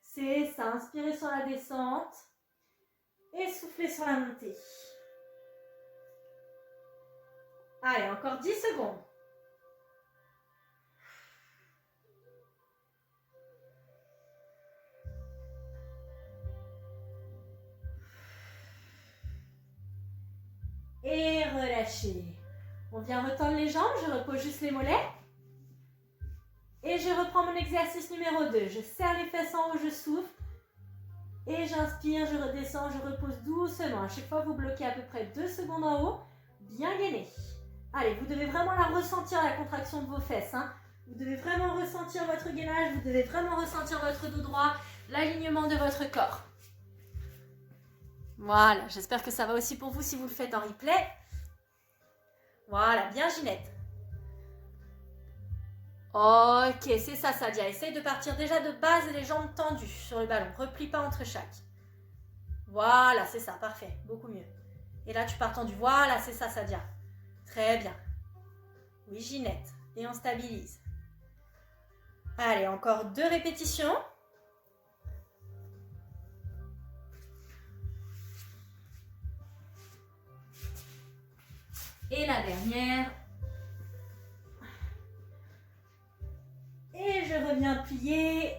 A: C'est ça, inspirez sur la descente et soufflez sur la montée. Allez, encore 10 secondes. Et relâchez. On vient retendre les jambes, je repose juste les mollets. Et je reprends mon exercice numéro 2. Je serre les fesses en haut, je souffle. Et j'inspire, je redescends, je repose doucement. À chaque fois, vous bloquez à peu près 2 secondes en haut. Bien gainé. Allez, vous devez vraiment la ressentir, la contraction de vos fesses. Hein. Vous devez vraiment ressentir votre gainage. Vous devez vraiment ressentir votre dos droit, l'alignement de votre corps. Voilà, j'espère que ça va aussi pour vous si vous le faites en replay. Voilà, bien Ginette. Ok, c'est ça Sadia. Essaye de partir déjà de base et les jambes tendues sur le ballon. Replie pas entre chaque. Voilà, c'est ça, parfait. Beaucoup mieux. Et là, tu pars tendu. Voilà, c'est ça Sadia. Très bien. Oui, Ginette. Et on stabilise. Allez, encore 2 répétitions. Et la dernière. Et je reviens plier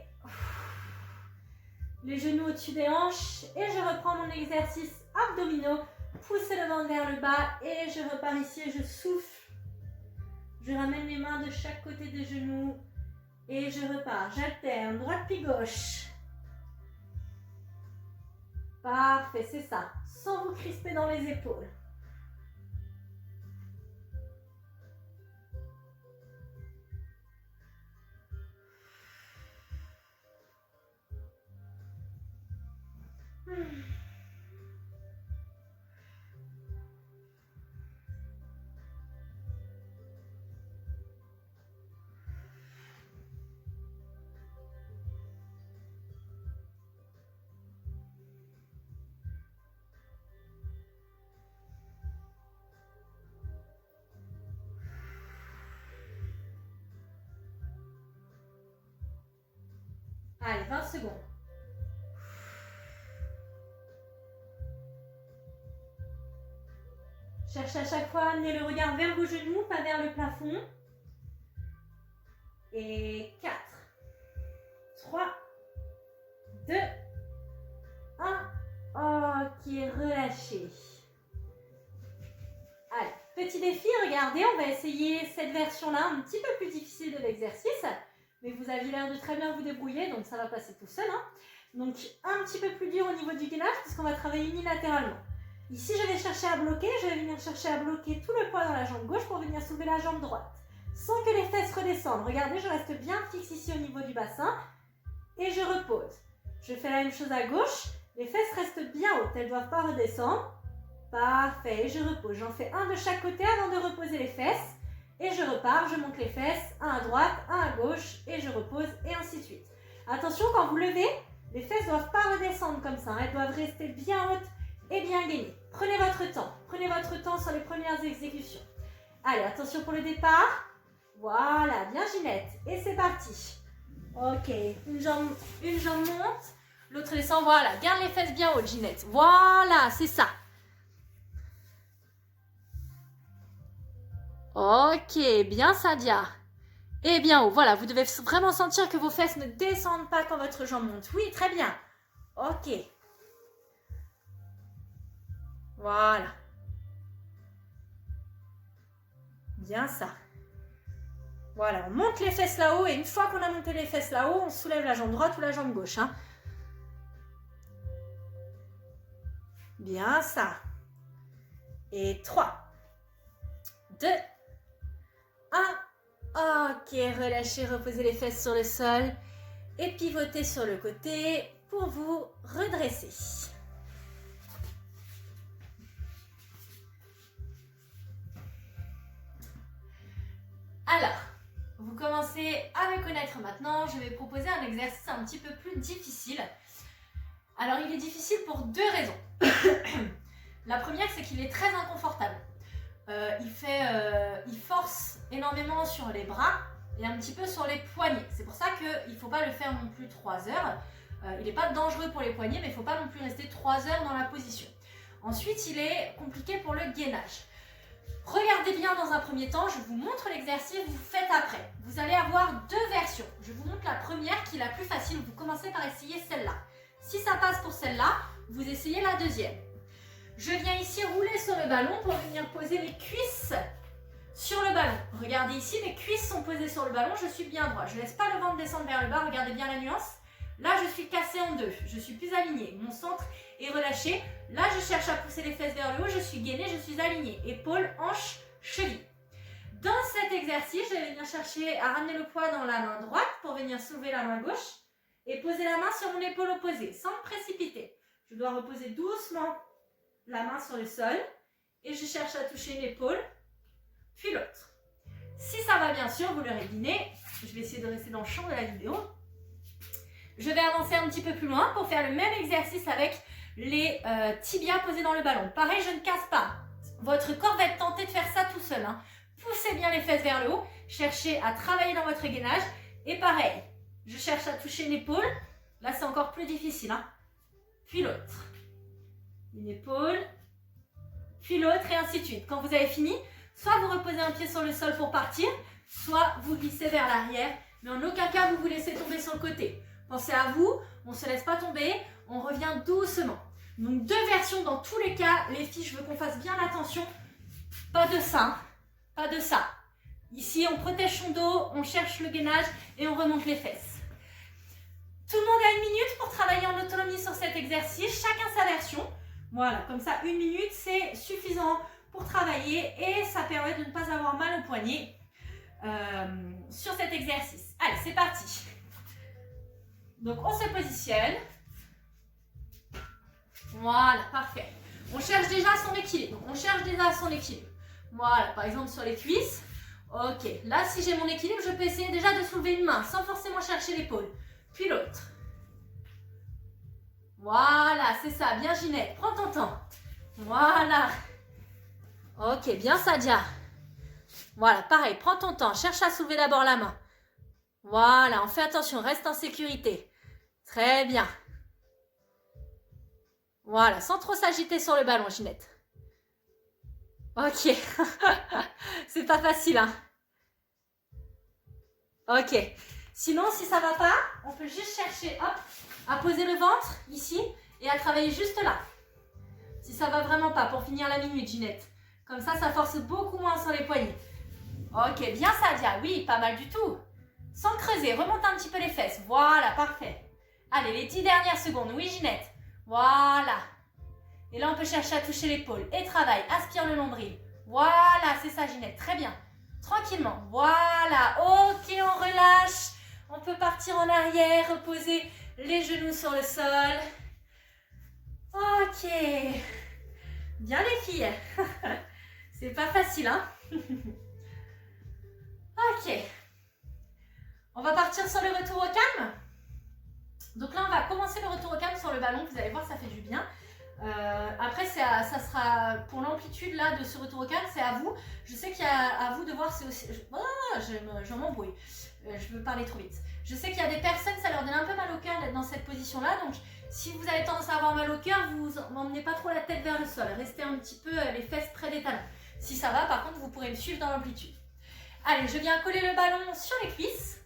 A: les genoux au-dessus des hanches. Et je reprends mon exercice abdominaux. Poussez le ventre vers le bas. Et je repars ici et je souffle. Je ramène les mains de chaque côté des genoux. Et je repars. J'alterne. Droite puis gauche. Parfait, c'est ça. Sans vous crisper dans les épaules. Allez, 20 secondes. Cherchez à chaque fois à amener le regard vers vos genoux, pas vers le plafond. Et 4, 3, 2, 1. Ok, relâchez. Allez, petit défi, regardez, on va essayer cette version-là, un petit peu plus difficile de l'exercice. Mais vous aviez l'air de très bien vous débrouiller, donc ça va passer tout seul. Hein. Donc, un petit peu plus dur au niveau du gainage, puisqu'on va travailler unilatéralement. Ici, je vais chercher à bloquer, je vais venir chercher à bloquer tout le poids dans la jambe gauche pour venir soulever la jambe droite. Sans que les fesses redescendent. Regardez, je reste bien fixe ici au niveau du bassin. Et je repose. Je fais la même chose à gauche. Les fesses restent bien hautes, elles ne doivent pas redescendre. Parfait, et je repose. J'en fais un de chaque côté avant de reposer les fesses. Et je repars, je monte les fesses, un à droite, un à gauche, et je repose, et ainsi de suite. Attention, quand vous levez, les fesses ne doivent pas redescendre comme ça. Hein. Elles doivent rester bien hautes et bien gainées. Prenez votre temps sur les premières exécutions. Allez, attention pour le départ. Voilà, bien Ginette. Et c'est parti. Ok, une jambe monte, l'autre descend. Voilà, garde les fesses bien hautes, Ginette. Voilà, c'est ça. Ok, bien Sadia. Et bien haut. Voilà, vous devez vraiment sentir que vos fesses ne descendent pas quand votre jambe monte. Oui, très bien. Ok. Voilà. Bien ça. Voilà, on monte les fesses là-haut et une fois qu'on a monté les fesses là-haut, on soulève la jambe droite ou la jambe gauche. Hein. Bien ça. Et 3, 2, 1. Ok, relâchez, reposez les fesses sur le sol et pivotez sur le côté pour vous redresser. Alors, vous commencez à me connaître maintenant. Je vais proposer un exercice un petit peu plus difficile. Alors, il est difficile pour 2 raisons. La première, c'est qu'il est très inconfortable. Il force énormément sur les bras et un petit peu sur les poignets. C'est pour ça qu'il ne faut pas le faire non plus 3 heures. Il n'est pas dangereux pour les poignets, mais il ne faut pas non plus rester 3 heures dans la position. Ensuite, il est compliqué pour le gainage. Regardez bien dans un premier temps, je vous montre l'exercice, vous faites après. Vous allez avoir 2 versions. Je vous montre la première qui est la plus facile. Vous commencez par essayer celle-là. Si ça passe pour celle-là, vous essayez la deuxième. Je viens ici rouler sur le ballon pour venir poser mes cuisses sur le ballon. Regardez ici, mes cuisses sont posées sur le ballon, je suis bien droit. Je ne laisse pas le ventre descendre vers le bas, regardez bien la nuance. Là, je suis cassée en 2, je suis plus alignée. Mon centre est relâché. Là, je cherche à pousser les fesses vers le haut, je suis gainée, je suis alignée. Épaules, hanches, chevilles. Dans cet exercice, je vais venir chercher à ramener le poids dans la main droite pour venir soulever la main gauche et poser la main sur mon épaule opposée, sans me précipiter. Je dois reposer doucement la main sur le sol et je cherche à toucher une épaule, puis l'autre. Si ça va bien sûr, vous l'aurez deviné, je vais essayer de rester dans le champ de la vidéo. Je vais avancer un petit peu plus loin pour faire le même exercice avec les tibias posés dans le ballon. Pareil, je ne casse pas. Votre corps va être tenté de faire ça tout seul. Hein. Poussez bien les fesses vers le haut, cherchez à travailler dans votre gainage. Et pareil, je cherche à toucher une épaule. Là, c'est encore plus difficile. Hein. Puis l'autre. Une épaule, puis l'autre et ainsi de suite. Quand vous avez fini, soit vous reposez un pied sur le sol pour partir, soit vous glissez vers l'arrière, mais en aucun cas vous vous laissez tomber sur le côté. Pensez à vous, on ne se laisse pas tomber, on revient doucement. Donc 2 versions dans tous les cas, les filles, je veux qu'on fasse bien attention. Pas de ça, pas de ça. Ici, on protège son dos, on cherche le gainage et on remonte les fesses. Tout le monde a 1 minute pour travailler en autonomie sur cet exercice, chacun sa version. Voilà, comme ça, 1 minute, c'est suffisant pour travailler et ça permet de ne pas avoir mal au poignet sur cet exercice. Allez, c'est parti. Donc, on se positionne. Voilà, parfait. On cherche déjà son équilibre. Voilà, par exemple, sur les cuisses. Ok, là, si j'ai mon équilibre, je peux essayer déjà de soulever une main sans forcément chercher l'épaule. Puis l'autre. Voilà, c'est ça, bien Ginette, prends ton temps. Voilà. Ok, bien Sadia. Voilà, pareil, prends ton temps, cherche à soulever d'abord la main. Voilà, on fait attention, reste en sécurité. Très bien. Voilà, sans trop s'agiter sur le ballon, Ginette. Ok. C'est pas facile, hein. Ok. Sinon, si ça va pas, on peut juste chercher, hop, à poser le ventre ici et à travailler juste là. Si ça va vraiment pas, pour finir la minute, Ginette. Comme ça force beaucoup moins sur les poignets. Ok, bien Sadia. Oui, pas mal du tout. Sans creuser, remonte un petit peu les fesses. Voilà, parfait. Allez, les 10 dernières secondes. Oui, Ginette. Voilà. Et là, on peut chercher à toucher l'épaule. Et travaille. Aspire le nombril. Voilà, c'est ça, Ginette. Très bien. Tranquillement. Voilà. Ok, on relâche. On peut partir en arrière, reposer les genoux sur le sol. Ok. Bien les filles. C'est pas facile, hein. Ok. On va partir sur le retour au calme. Donc là, on va commencer le retour au calme sur le ballon. Vous allez voir, ça fait du bien. Après, ça sera pour l'amplitude là de ce retour au calme, c'est à vous. Je sais qu'il y a à vous de voir, c'est aussi. Je m'embrouille. Je veux parler trop vite. Je sais qu'il y a des personnes, ça leur donne un peu mal au cœur d'être dans cette position-là. Donc, si vous avez tendance à avoir mal au cœur, vous n'emmenez pas trop la tête vers le sol. Restez un petit peu les fesses près des talons. Si ça va, par contre, vous pourrez me suivre dans l'amplitude. Allez, je viens coller le ballon sur les cuisses.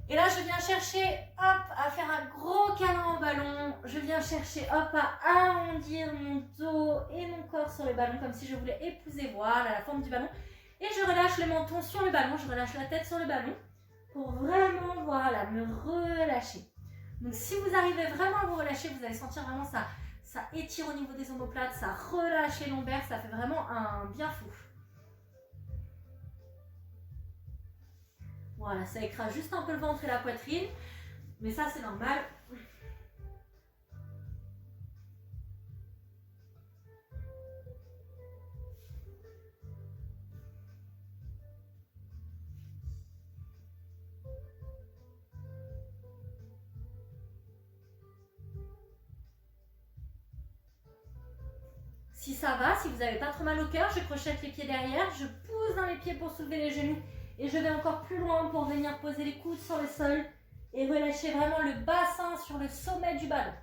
A: Et là, je viens chercher, hop, à faire un gros câlin au ballon. Je viens chercher, hop, à arrondir mon dos et mon corps sur le ballon, comme si je voulais épouser, voilà, la forme du ballon. Et je relâche le menton sur le ballon, je relâche la tête sur le ballon pour vraiment, voilà, me relâcher. Donc, si vous arrivez vraiment à vous relâcher, vous allez sentir vraiment ça étire au niveau des omoplates, ça relâche les lombaires, ça fait vraiment un bien fou. Voilà, ça écrase juste un peu le ventre et la poitrine, mais ça c'est normal. Si ça va, si vous n'avez pas trop mal au cœur, je crochette les pieds derrière, je pousse dans les pieds pour soulever les genoux et je vais encore plus loin pour venir poser les coudes sur le sol et relâcher vraiment le bassin sur le sommet du ballon.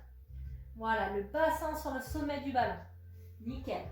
A: Voilà, le bassin sur le sommet du ballon. Nickel.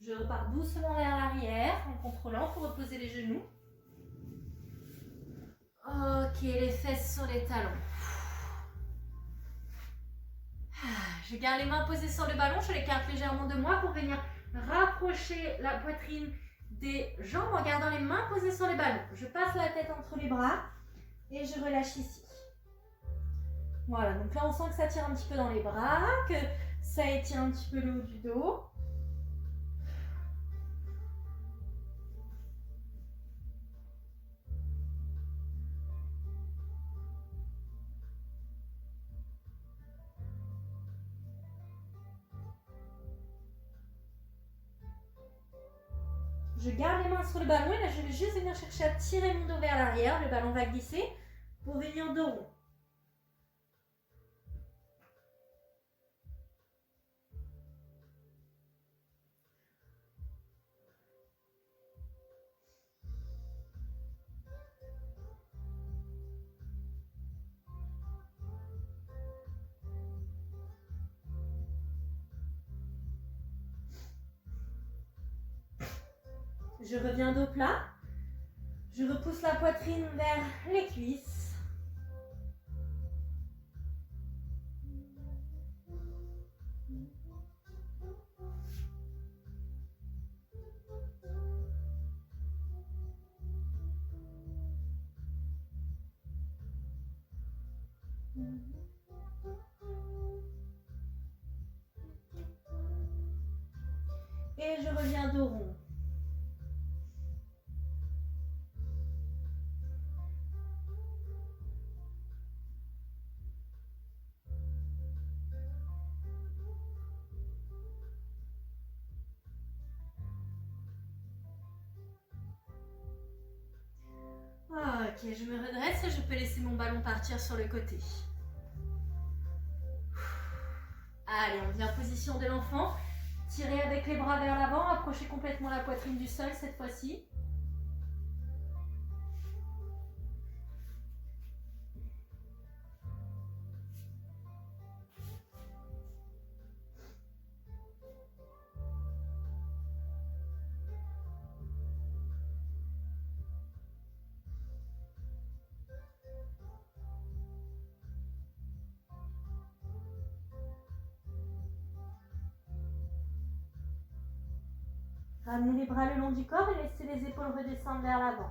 A: Je repars doucement vers l'arrière en contrôlant pour reposer les genoux. Ok, les fesses sur les talons. Je garde les mains posées sur le ballon, je l'écarte légèrement de moi pour venir rapprocher la poitrine des jambes en gardant les mains posées sur les ballons. Je passe la tête entre les bras et je relâche ici. Voilà, donc là on sent que ça tire un petit peu dans les bras, que ça étire un petit peu le haut du dos. Je garde les mains sur le ballon et là je vais juste venir chercher à tirer mon dos vers l'arrière. Le ballon va glisser pour venir dos rond. Je reviens dos plat. Je repousse la poitrine vers les cuisses. Et je reviens dos rond. Ok, je me redresse et je peux laisser mon ballon partir sur le côté. Allez, on vient en position de l'enfant. Tirez avec les bras vers l'avant, approchez complètement la poitrine du sol cette fois-ci. Ramenez les bras le long du corps et laissez les épaules redescendre vers l'avant.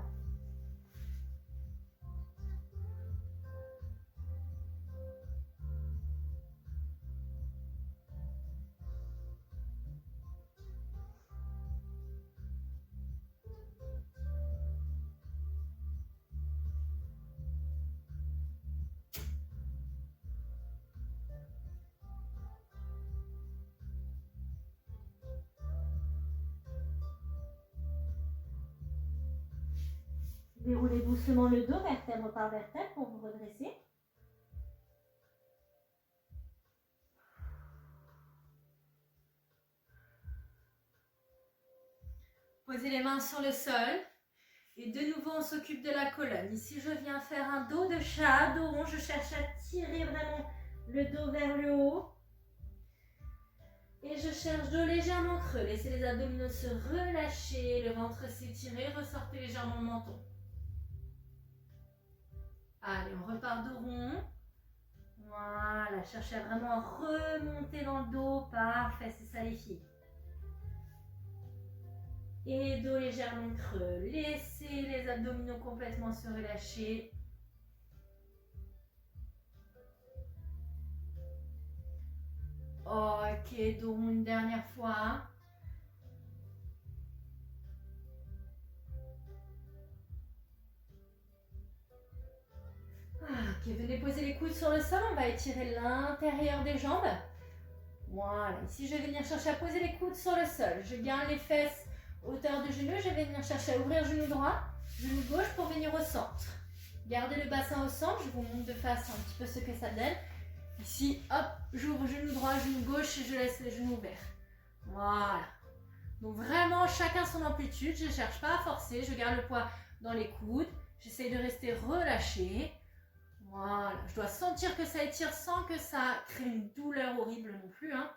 A: Déroulez doucement le dos, vertèbre par vertèbre pour vous redresser. Posez les mains sur le sol. Et de nouveau, on s'occupe de la colonne. Ici, je viens faire un dos de chat, dos rond. Je cherche à tirer vraiment le dos vers le haut. Et je cherche dos légèrement creux. Laissez les abdominaux se relâcher, le ventre s'étirer, ressortez légèrement le menton. Allez, on repart dos rond. Voilà, cherchez à vraiment remonter dans le dos. Parfait, c'est ça les filles. Et dos légèrement creux. Laissez les abdominaux complètement se relâcher. Ok, dos rond une dernière fois. Ok, venez poser les coudes sur le sol. On va étirer l'intérieur des jambes. Voilà, ici je vais venir chercher à poser les coudes sur le sol. Je garde les fesses hauteur de genou. Je vais venir chercher à ouvrir genou droit, genou gauche pour venir au centre. Gardez le bassin au centre. Je vous montre de face un petit peu ce que ça donne. Ici, hop, j'ouvre genou droit, genou gauche et je laisse les genoux ouverts. Voilà. Donc vraiment, chacun son amplitude. Je ne cherche pas à forcer. Je garde le poids dans les coudes. J'essaie de rester relâché. Voilà. Je dois sentir que ça étire sans que ça crée une douleur horrible non plus, hein.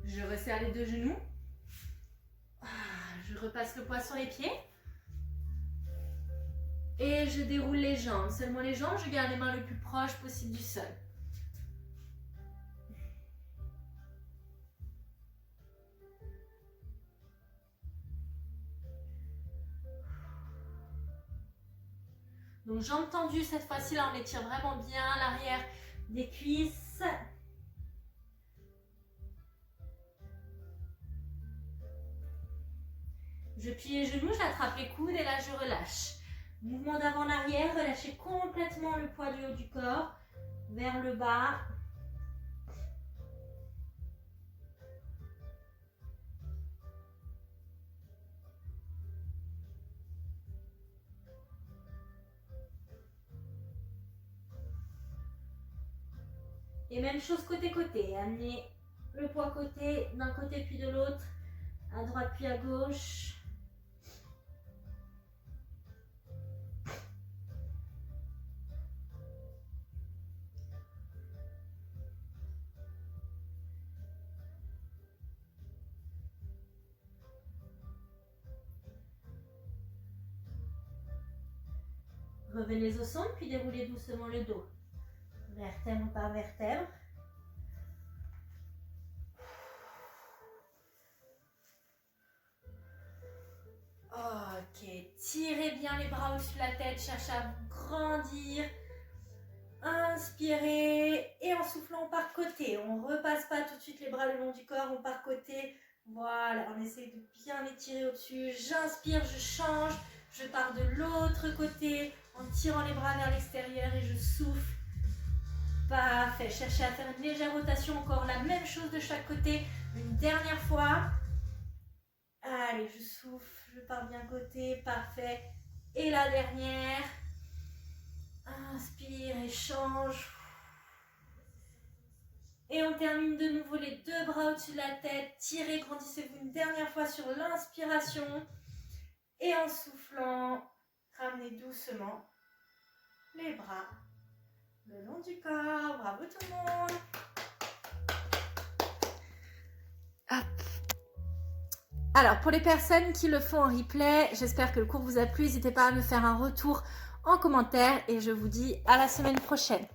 A: Je resserre les deux genoux. Je repasse le poids sur les pieds. Et je déroule les jambes. Seulement les jambes, je garde les mains le plus proche possible du sol. Donc jambes tendues, cette fois-ci, là on étire vraiment bien l'arrière des cuisses. Je plie les genoux, j'attrape les coudes et là je relâche. Mouvement d'avant en arrière, relâchez complètement le poids du haut du corps vers le bas. Et même chose côté-côté, amenez le poids côté d'un côté puis de l'autre, à droite puis à gauche. Revenez au centre puis déroulez doucement le dos, vertèbre par vertèbre. Ok, tirez bien les bras au-dessus de la tête, cherchez à grandir. Inspirez et en soufflant, on part côté. On ne repasse pas tout de suite les bras le long du corps, on part côté. Voilà, on essaie de bien étirer au-dessus. J'inspire, je change, je pars de l'autre côté en tirant les bras vers l'extérieur et je souffle. Parfait, cherchez à faire une légère rotation, encore la même chose de chaque côté. Une dernière fois. Allez, je souffle, je pars bien côté, parfait. Et la dernière. Inspire et change. Et on termine de nouveau les deux bras au-dessus de la tête. Tirez, grandissez-vous une dernière fois sur l'inspiration. Et en soufflant, ramenez doucement les bras le long du corps. Bravo tout le monde. Hop. Alors, pour les personnes qui le font en replay, j'espère que le cours vous a plu. N'hésitez pas à me faire un retour en commentaire et je vous dis à la semaine prochaine.